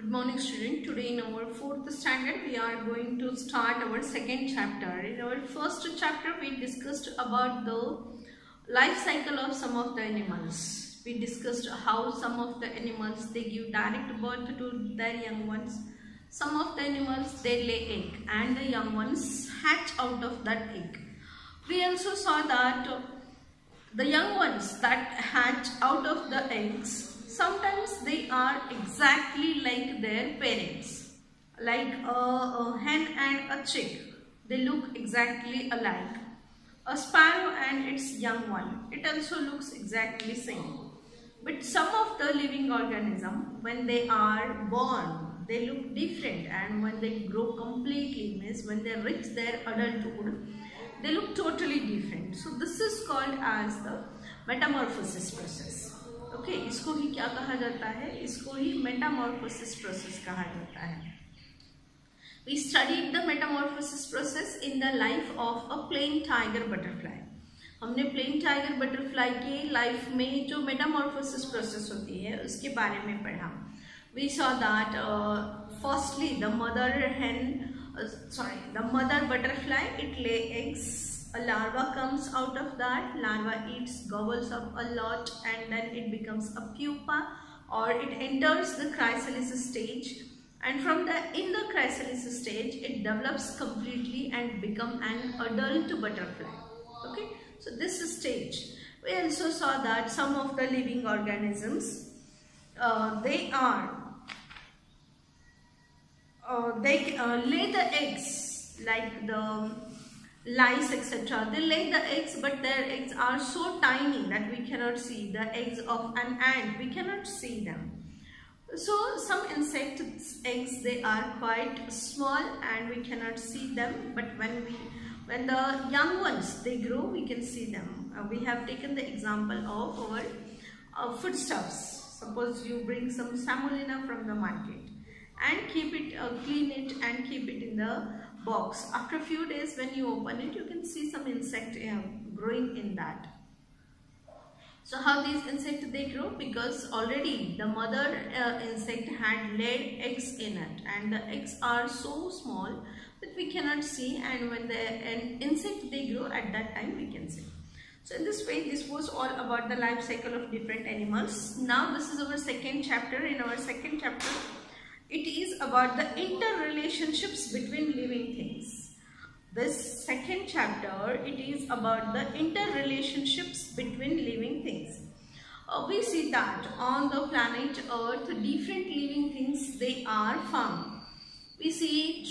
Good morning student. Today in our 4th standard we are going to start our second chapter. In our first chapter we discussed about the life cycle of some of the animals. We discussed how some of the animals they give direct birth to their young ones. Some of the animals they lay egg and the young ones hatch out of that egg. We also saw that the young ones that hatch out of the eggs, sometimes they are exactly like their parents, like a hen and a chick. They look exactly alike. A sparrow and its young one, it also looks exactly same. But some of the living organism, when they are born, they look different, and when they grow completely, means when they reach their adulthood, they look totally different. So this is called as the metamorphosis process. Okay, इसको ही क्या कहा जाता है? इसको ही metamorphosis process कहा जाता है. We studied the metamorphosis process in the life of a plain tiger butterfly. हमने plain tiger butterfly के life में जो metamorphosis process होती है उसके बारे में पढ़ा. We saw that firstly the mother butterfly, it lay eggs. A larva comes out of that. Larva eats, gobbles up a lot, and then it becomes a pupa, or it enters the chrysalis stage. And from in the chrysalis stage, it develops completely and become an adult butterfly. Okay, so this stage. We also saw that some of the living organisms, they lay the eggs, like the lice, etc. They lay the eggs, but their eggs are so tiny that we cannot see. The eggs of an ant, we cannot see them. So some insects' eggs, they are quite small and we cannot see them, but when the young ones they grow, we can see them. We have taken the example of our foodstuffs. Suppose you bring some semolina from the market and keep it, clean it and keep it in the box. After a few days when you open it, you can see some insect growing in that. So how these insects they grow? Because already the mother insect had laid eggs in it, and the eggs are so small that we cannot see, and when an insect they grow, at that time we can see. So in this way, this was all about the life cycle of different animals. Now this is our second chapter. In our second chapter, it is about the interrelationships between living things. This second chapter, it is about the interrelationships between living things. We see that on the planet Earth, different living things, they are found. We see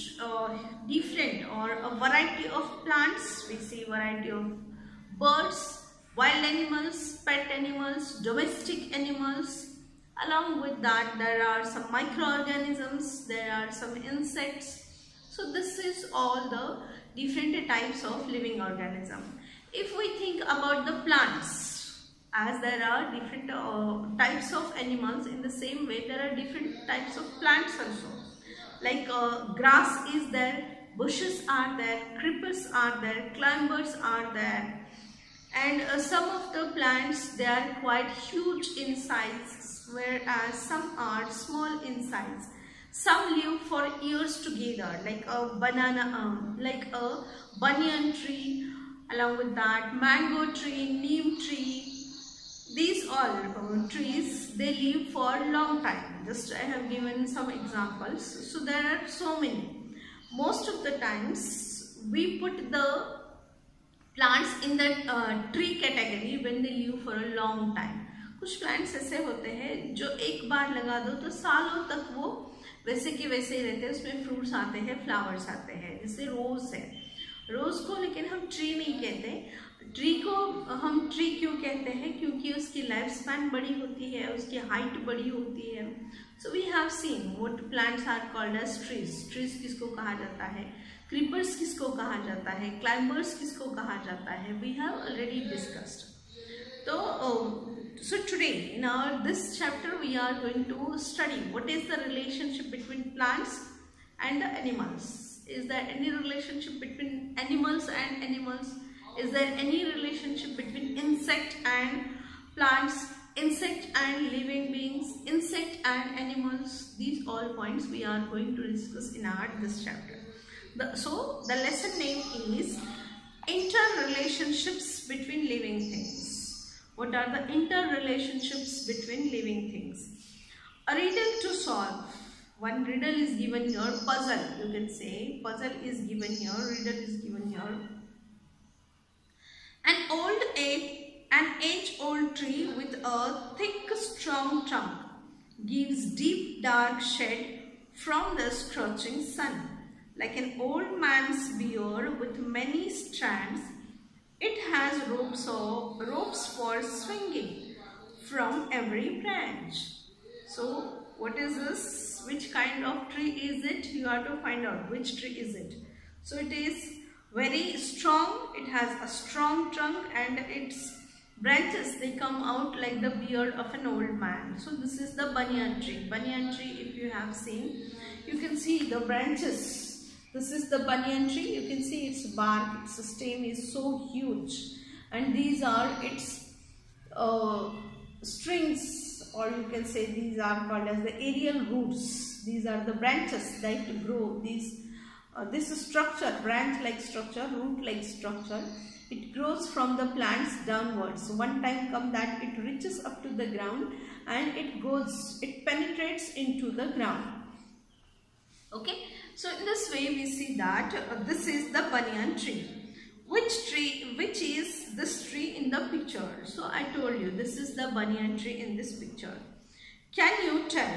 different or a variety of plants, we see variety of birds, wild animals, pet animals, domestic animals. Along with that, there are some microorganisms, there are some insects. So this is all the different types of living organism. If we think about the plants, as there are different types of animals, in the same way there are different types of plants also. Like grass is there, bushes are there, creepers are there, climbers are there. And some of the plants, they are quite huge in size, whereas some are small in size. Some live for years together, like a banyan tree, along with that mango tree, neem tree. These all trees, they live for a long time. Just I have given some examples. So there are so many. Most of the times we put the plants in the tree category when they live for a long time. कुछ plants ऐसे होते हैं जो एक बार लगा दो तो सालों तक वो वैसे के वैसे ही रहते हैं, उसमें फ्रूट्स आते हैं, फ्लावर्स आते हैं. जैसे रोज है, रोज को लेकिन हम ट्री नहीं कहते. ट्री को हम ट्री क्यों कहते हैं? क्योंकि उसकी लाइफ स्पैन बड़ी होती है, उसकी हाइट बड़ी होती है. So we have seen what plants are called as trees. Trees किसको कहा जाता है? क्रीपर्स किसको कहा जाता है? क्लाइंबर्स किसको कहा जाता है? We have already discussed. So today in this chapter we are going to study what is the relationship between plants and the animals. Is there any relationship between animals and animals? Is there any relationship between insect and plants, insect and living beings, insect and animals, these all points we are going to discuss in this chapter. So the lesson name is interrelationships between living things. What are the interrelationships between living things? A riddle to solve. One riddle is given here, puzzle you can say. Puzzle is given here, riddle is given here. An age-old tree with a thick, strong trunk gives deep, dark shade from the scorching sun. Like an old man's beard with many strands, it has ropes for swinging from every branch. So, what is this? Which kind of tree is it? You have to find out which tree is it. So, it is very strong. It has a strong trunk and its branches, they come out like the beard of an old man. So this is the banyan tree. Banyan tree, if you have seen, you can see the branches. This is the banyan tree. You can see its bark, its stem is so huge. And these are its strings, or you can say these are called as the aerial roots. These are the branches that grow. This structure, branch-like structure, root-like structure, it grows from the plants downwards. So one time come that it reaches up to the ground and it penetrates into the ground. Okay, so in this way we see that this is the banyan tree. Which is this tree in the picture? So I told you this is the banyan tree in this picture. Can you tell?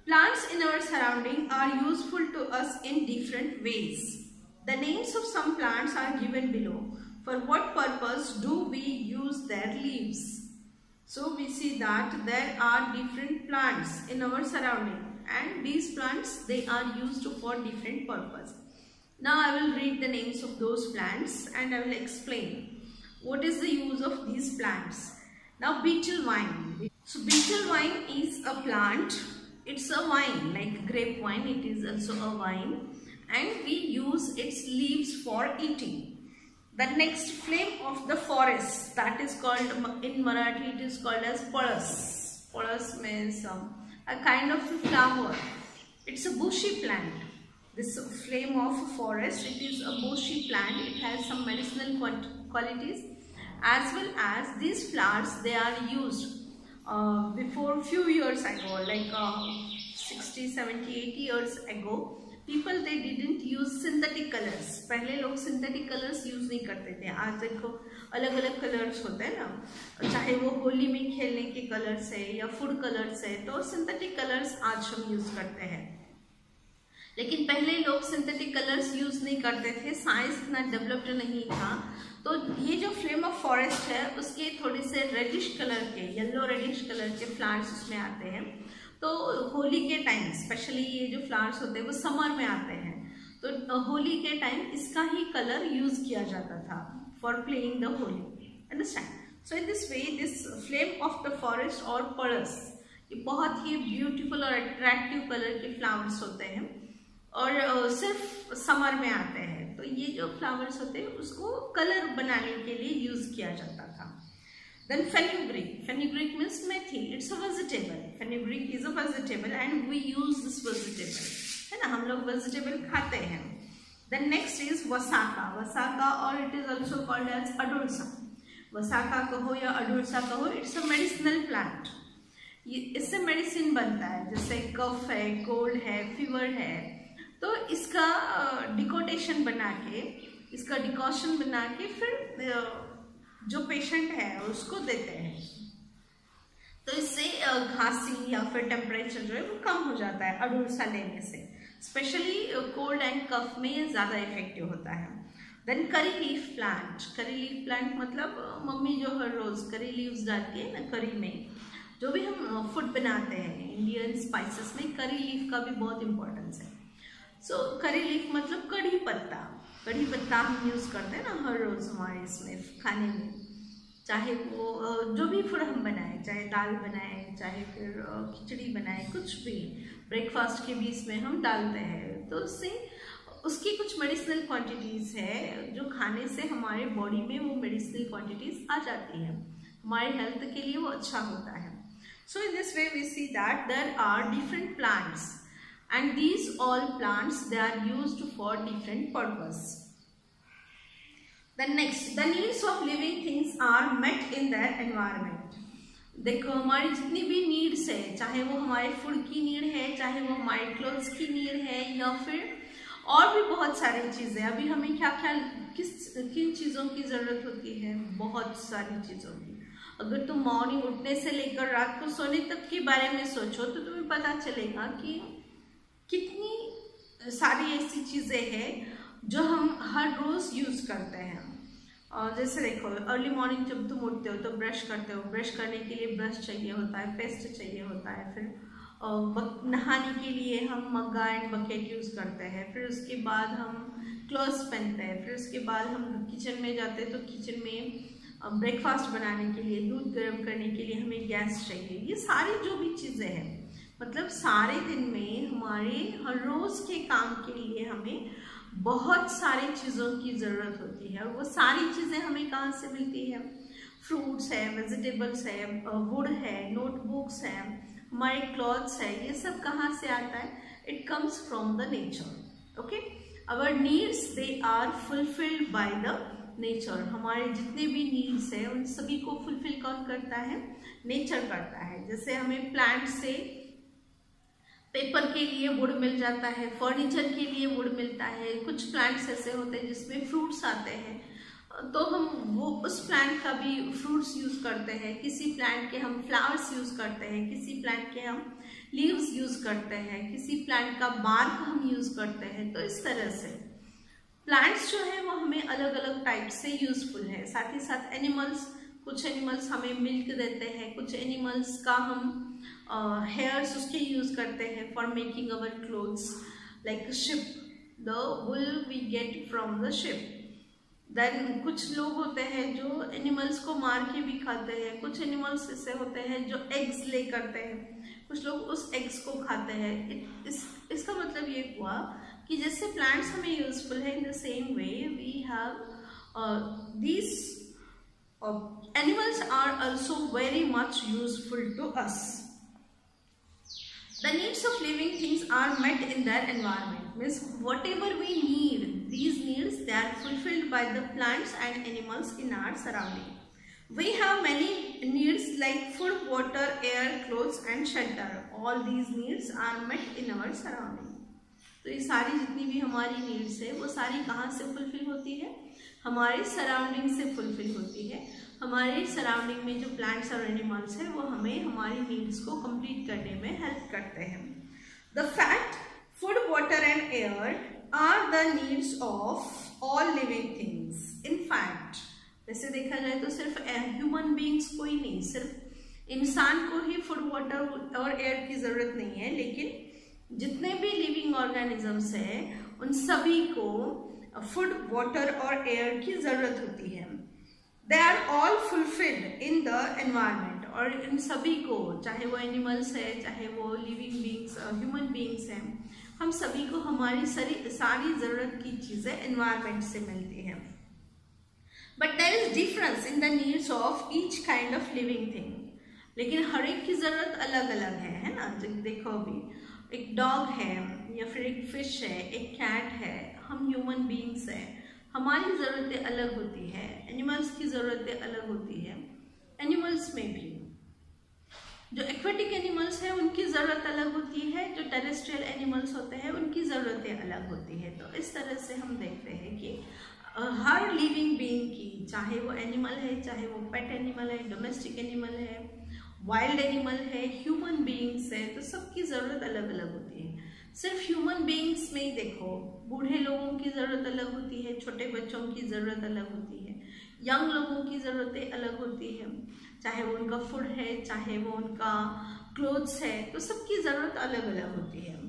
Plants in our surrounding are useful to us in different ways. The names of some plants are given below. For what purpose do we use their leaves? So we see that there are different plants in our surrounding, and these plants, they are used for different purpose. Now I will read the names of those plants and I will explain what is the use of these plants. Now betel vine. So betel vine is a plant. It's a wine, like grape wine, it is also a wine, and we use its leaves for eating. The next, flame of the forest, that is called, in Marathi it is called as palas. Palas means a kind of flower. It's a bushy plant. This flame of forest, it is a bushy plant. It has some medicinal qualities, as well as these flowers, they are used before few years ago, like 60, 70, 80 years ago. People, they didn't use synthetic colors. पहले लोग synthetic colors use नहीं करते थे. आज देखो अलग अलग colors होते हैं ना, चाहे वो होली में खेलने के colors है या food colors है, तो synthetic colors आज हम use करते हैं. लेकिन पहले लोग synthetic colors use नहीं करते थे, साइंस इतना डेवलप्ड नहीं था. तो ये जो फ्लेम ऑफ फॉरेस्ट है, उसके थोड़े से रेडिश कलर के, येलो रेडिश कलर के फ्लावर्स उसमें आते हैं. तो होली के टाइम, स्पेशली ये जो फ्लावर्स होते हैं वो समर में आते हैं, तो होली के टाइम इसका ही कलर यूज किया जाता था for playing the Holi. Understand? So in this way this flame of the forest और पड़स, ये बहुत ही ब्यूटीफुल और अट्रैक्टिव कलर के फ्लावर्स होते हैं और सिर्फ समर में आते हैं. तो ये जो फ्लावर्स होते हैं उसको कलर बनाने के लिए यूज किया जाता था. Then fenugreek. Fenugreek means methi. It's a vegetable. Fenugreek is a vegetable and we use this vegetable. है ना, हम लोग vegetable खाते हैं. Then next is wasaka. Wasaka, or it is also called as adulsa. Wasaka कहो या adulsa कहो, it's a medicinal plant. इससे मेडिसिन बनता है, जैसे कफ है, कोल्ड है, फीवर है, तो इसका डिकोटेशन बना के, इसका डिकॉशन बना के फिर जो पेशेंट है उसको देते हैं. तो इससे खांसी या फिर टेम्परेचर जो है वो कम हो जाता है अडुल्सा लेने से. स्पेशली कोल्ड एंड कफ में ज़्यादा इफेक्टिव होता है. Then curry leaf plant. Curry leaf plant मतलब मम्मी जो हर रोज़ करी लीव्स डालती है ना करी में, जो भी हम फूड बनाते हैं इंडियन स्पाइसेस में करी लीफ का भी बहुत इम्पोर्टेंस है. सो करी लीफ मतलब कड़ी पत्ता. कड़ी पत्ता हम यूज़ करते हैं ना हर रोज़ हमारे इसमें खाने में, चाहे वो जो भी फूड हम बनाएं, चाहे दाल बनाएं, चाहे फिर खिचड़ी बनाएं, कुछ भी ब्रेकफास्ट के बीच में हम डालते हैं, तो उससे उसकी कुछ मेडिसिनल क्वांटिटीज़ है जो खाने से हमारे बॉडी में वो मेडिसिनल क्वांटिटीज़ आ जाती है, हमारे हेल्थ के लिए वो अच्छा होता है. So in this way we see that there are different plants, and these all plants, they are used for different purpose. Then next, the needs of living things are met in their environment. देखो हमारी जितनी भी needs है, चाहे वो हमारे food की need है, चाहे वो हमारे क्लोथ्स की नीड है, या फिर और भी बहुत सारी चीज़ें। अभी हमें क्या क्या किन चीज़ों की ज़रूरत होती है? बहुत सारी चीज़ों की। अगर तुम मॉर्निंग उठने से लेकर रात को सोने तक के बारे में सोचो तो तुम्हें पता चलेगा कि कितनी सारी ऐसी चीज़ें हैं जो हम हर रोज़ यूज़ करते हैं। और जैसे देखो, अर्ली मॉर्निंग जब तुम उठते हो तो ब्रश करते हो, ब्रश करने के लिए ब्रश चाहिए होता है, पेस्ट चाहिए होता है, फिर नहाने के लिए हम मग्गा एंड बकेट यूज़ करते हैं, फिर उसके बाद हम क्लोथ्स पहनते हैं, फिर उसके बाद हम किचन में जाते हैं तो किचन में ब्रेकफास्ट बनाने के लिए, दूध गर्म करने के लिए हमें गैस चाहिए। ये सारी जो भी चीज़ें हैं, मतलब सारे दिन में हमारे हर रोज़ के काम के लिए हमें बहुत सारी चीज़ों की ज़रूरत होती है। और वो सारी चीज़ें हमें कहाँ से मिलती है? फ्रूट्स है, वेजिटेबल्स है, वुड है, नोटबुक्स है, हमारे क्लॉथ्स है, ये सब कहाँ से आता है? It comes from the nature. Okay, our needs they are fulfilled by the nature. हमारे जितने भी नीड्स है उन सभी को फुलफिल कौन करता है? नेचर करता है। जैसे हमें प्लांट से पेपर के लिए वुड मिल जाता है, फर्नीचर के लिए वुड मिलता है, कुछ प्लांट्स ऐसे होते हैं जिसमें फ्रूट्स आते हैं तो हम वो उस प्लांट का भी फ्रूट्स यूज़ करते हैं, किसी प्लांट के हम फ्लावर्स यूज़ करते हैं, किसी प्लांट के हम लीव्स यूज़ करते हैं, किसी प्लांट का बार्क हम यूज़ करते हैं। तो इस तरह से प्लांट्स जो है वो हमें अलग अलग टाइप से यूज़फुल है। साथ ही साथ एनिमल्स, कुछ एनिमल्स हमें मिल्क देते हैं, कुछ एनिमल्स का हम हेयर्स उसके यूज़ करते हैं for making our clothes, like sheep, the wool we get from the sheep. Then कुछ लोग होते हैं जो एनिमल्स को मार के भी खाते हैं, कुछ एनिमल्स ऐसे होते हैं जो एग्स ले करते हैं, कुछ लोग उस एग्स को खाते हैं। इसका मतलब ये हुआ कि जैसे प्लांट्स हमें यूजफुल है, in the same way we have these animals are also very much useful to us. The needs of living things are met in their environment. Means whatever we need, these needs, they are fulfilled by the plants and animals in our surrounding. We have many needs like food, water, air, clothes and shelter. All these needs are met in our surrounding. तो ये सारी जितनी भी हमारी needs है वो सारी कहाँ से फुलफिल होती है? हमारे सराउंडिंग से फुलफिल होती है। हमारे सराउंडिंग में जो प्लांट्स और एनिमल्स है वो हमें हमारी नीड्स को कंप्लीट करने में हेल्प करते हैं। The fact food, water and air are the needs of all living things. In fact वैसे देखा जाए तो सिर्फ ह्यूमन बींग्स को ही नहीं, सिर्फ इंसान को ही फूड, वाटर और एयर की ज़रूरत नहीं है, लेकिन जितने भी लिविंग ऑर्गेनिजम्स हैं उन सभी को फूड, वाटर और एयर की ज़रूरत होती है। They are all fulfilled in the environment. और इन सभी को, चाहे वो एनिमल्स है, चाहे वो लिविंग बींग्स, ह्यूमन बींग्स हैं, हम सभी को हमारी सारी ज़रूरत की चीज़ें एनवायरनमेंट से मिलती हैं। But there is difference in the needs of each kind of living thing. लेकिन हर एक की ज़रूरत अलग अलग है ना। देखो अभी एक डॉग है या फिर एक फिश है, एक कैट है, हम ह्यूमन बींग्स हैं, हमारी ज़रूरतें अलग होती है, एनिमल्स की ज़रूरतें अलग होती है। एनिमल्स में भी जो एक्वेटिक एनिमल्स हैं उनकी ज़रूरत अलग होती है, जो टेरेस्ट्रियल एनिमल्स होते हैं उनकी ज़रूरतें अलग होती है। तो इस तरह से हम देखते हैं कि हर लिविंग बीइंग की, चाहे वो एनिमल है, चाहे वो पेट एनिमल है, डोमेस्टिक एनिमल है, वाइल्ड एनिमल है, ह्यूमन बीइंग्स है, तो सबकी ज़रूरत अलग अलग होती है। सिर्फ ह्यूमन बीइंग्स में ही देखो, बूढ़े लोगों की ज़रूरत अलग होती है, छोटे बच्चों की ज़रूरत अलग होती है, यंग लोगों की ज़रूरतें अलग होती है, चाहे वो उनका फूड है, चाहे वो उनका क्लोथ्स है, तो सबकी ज़रूरत अलग अलग होती है।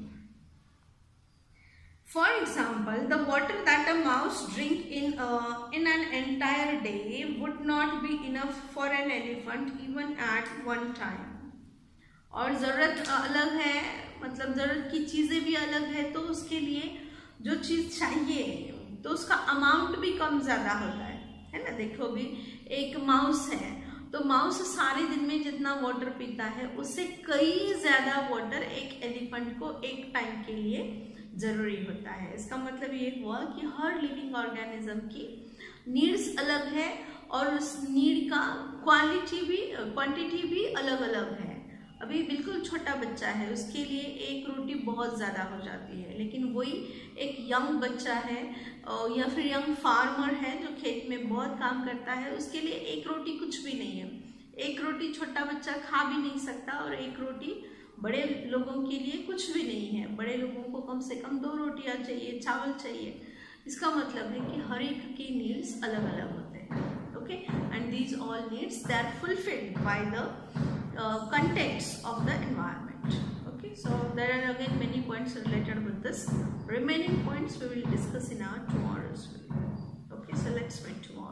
For example, the water that a mouse drink in an entire day would not be enough for an elephant even at one time. और ज़रूरत अलग है, मतलब ज़रूरत की चीज़ें भी अलग है, तो उसके लिए जो चीज़ चाहिए तो उसका अमाउंट भी कम ज़्यादा होता है ना। देखो भी एक माउस है तो माउस सारे दिन में जितना वाटर पीता है उससे कई ज्यादा वाटर एक एलिफेंट को एक टाइम के लिए जरूरी होता है। इसका मतलब ये हुआ कि हर लिविंग ऑर्गेनिज्म की नीड्स अलग है और उस नीड का क्वांटिटी भी अलग अलग है। अभी बिल्कुल छोटा बच्चा है, उसके लिए एक रोटी बहुत ज़्यादा हो जाती है, लेकिन वही एक यंग बच्चा है या फिर यंग फार्मर है जो खेत में बहुत काम करता है, उसके लिए एक रोटी कुछ भी नहीं है। एक रोटी छोटा बच्चा खा भी नहीं सकता और एक रोटी बड़े लोगों के लिए कुछ भी नहीं है। बड़े लोगों को कम से कम 2 रोटियां चाहिए, चावल चाहिए। इसका मतलब है कि हर एक की नीड्स अलग अलग होते हैं। Okay, and these all needs they are fulfilled by the contents of the environment. Okay, so there are again many points related with this. Remaining points we will discuss in our tomorrow's video. Okay, so let's meet tomorrow.